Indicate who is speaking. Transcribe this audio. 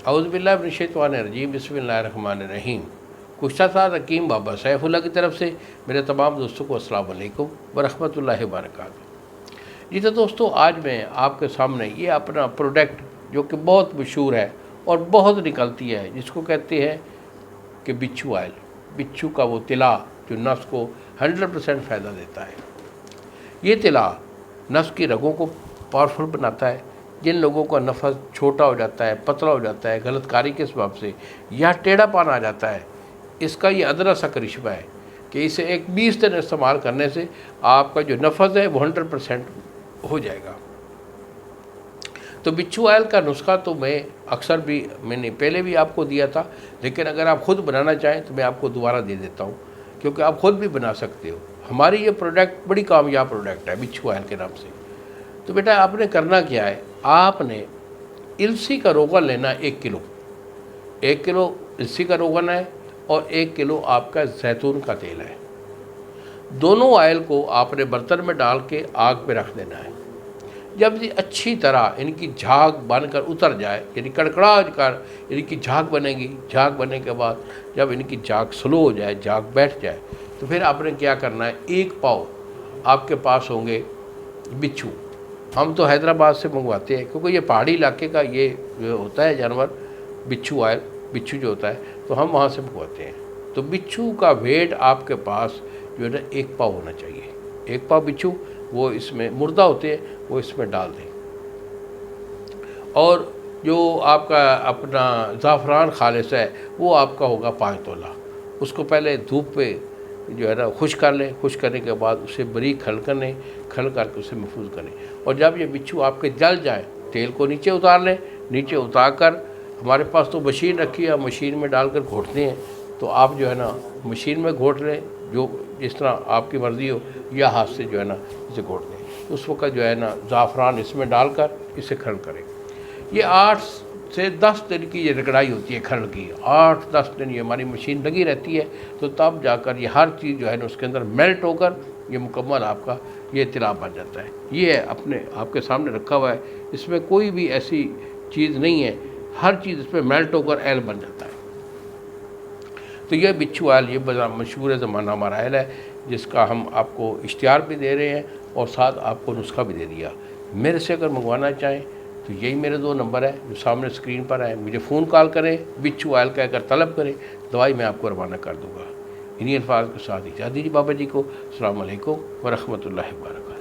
Speaker 1: औज़ुबिल्लाहिमिनश्शैतानिर्रजीम बिस्मिल्लाहिर्रहमानिर्रहीम। कुश्ता साद हकीम बाबा सैफुल्लाह की तरफ से मेरे तमाम दोस्तों को अस्सलाम वालेकुम व रहमतुल्लाहि व बरकातुहू। जी तो दोस्तों, आज मैं आपके सामने ये अपना प्रोडक्ट जो कि बहुत मशहूर है और बहुत निकलती है, जिसको कहते हैं कि बिच्छू ऑयल। बिच्छू का वो तिला जो नफ्स को 100% फ़ायदा देता है। ये तिला नफ्स की रगों को पावरफुल बनाता है। जिन लोगों का नफस छोटा हो जाता है, पतला हो जाता है गलतकारी के सबब से, या टेढ़ापन आ जाता है, इसका ये अदना सा करिश्मा है कि इसे एक 20 दिन इस्तेमाल करने से आपका जो नफस है वो 100% हो जाएगा। तो बिच्छू ऑयल का नुस्खा तो मैंने पहले भी आपको दिया था, लेकिन अगर आप ख़ुद बनाना चाहें तो मैं आपको दोबारा दे देता हूँ, क्योंकि आप ख़ुद भी बना सकते हो। हमारी ये प्रोडक्ट बड़ी कामयाब प्रोडक्ट है बिच्छू ऑयल के नाम से। तो बेटा आपने करना क्या है, आपने इलसी का रोगन लेना 1 किलो। 1 किलो इलसी का रोगन है और 1 किलो आपका जैतून का तेल है। दोनों ऑयल को आपने बर्तन में डाल के आग पे रख देना है। जब ये अच्छी तरह इनकी झाग बनकर उतर जाए, यानी कड़कड़ा कर इनकी झाग बनेगी, झाग बनने के बाद जब इनकी झाग स्लो हो जाए, झाग बैठ जाए, तो फिर आपने क्या करना है, 1 पाव आपके पास होंगे बिच्छू। हम तो हैदराबाद से मंगवाते हैं, क्योंकि ये पहाड़ी इलाके का ये जो होता है जानवर, बिच्छू ऑयल, बिच्छू जो होता है, तो हम वहाँ से मंगवाते हैं। तो बिच्छू का वेट आपके पास जो है ना 1 पाव होना चाहिए। 1 पाव बिच्छू वो इसमें मुर्दा होते हैं, वो इसमें डाल दें। और जो आपका अपना ज़ाफ़रान खालिस है वो आपका होगा 5 तोला। उसको पहले धूप पे जो है ना खुश कर लें। खुश करने के बाद उसे बारीक खल करके उसे महफूज करें। और जब ये बिच्छू आपके जल जाए, तेल को नीचे उतार लें। नीचे उतार कर, हमारे पास तो मशीन रखी है, मशीन में डालकर घोटते हैं, तो आप जो है ना मशीन में घोट लें, जो जिस तरह आपकी मर्ज़ी हो, या हाथ से जो है ना इसे घोट लें। उस वक्त जो है ना ज़ाफ़रान इसमें डालकर इसे खल करें। ये 8 से 10 दिन की ये रगड़ाई होती है खल की। 8-10 दिन ये हमारी मशीन लगी रहती है, तो तब जाकर ये हर चीज़ जो है ना उसके अंदर मेल्ट होकर ये मुकम्मल आपका ये तिला बन जाता है। ये अपने आपके सामने रखा हुआ है, इसमें कोई भी ऐसी चीज़ नहीं है, हर चीज़ इसमें मेल्ट होकर ऑयल बन जाता है। तो ये बिच्छू ऑयल ये बड़ा मशहूर ज़माना हमारा ऑयल है, जिसका हम आपको इश्तिहार भी दे रहे हैं और साथ आपको नुस्खा भी दे दिया। मेरे से अगर मंगवाना चाहें तो यही मेरे 2 नंबर है जो सामने स्क्रीन पर है, मुझे फ़ोन कॉल करें, बिच्छू ऑयल कहकर तलब करें, दवाई मैं आपको रवाना कर दूँगा। इन्हीं अल्फाज के साथ इजाज़त दीजिए बाबा जी को। अस्सलाम वालेकुम व रहमतुल्लाहि व बरकातहू।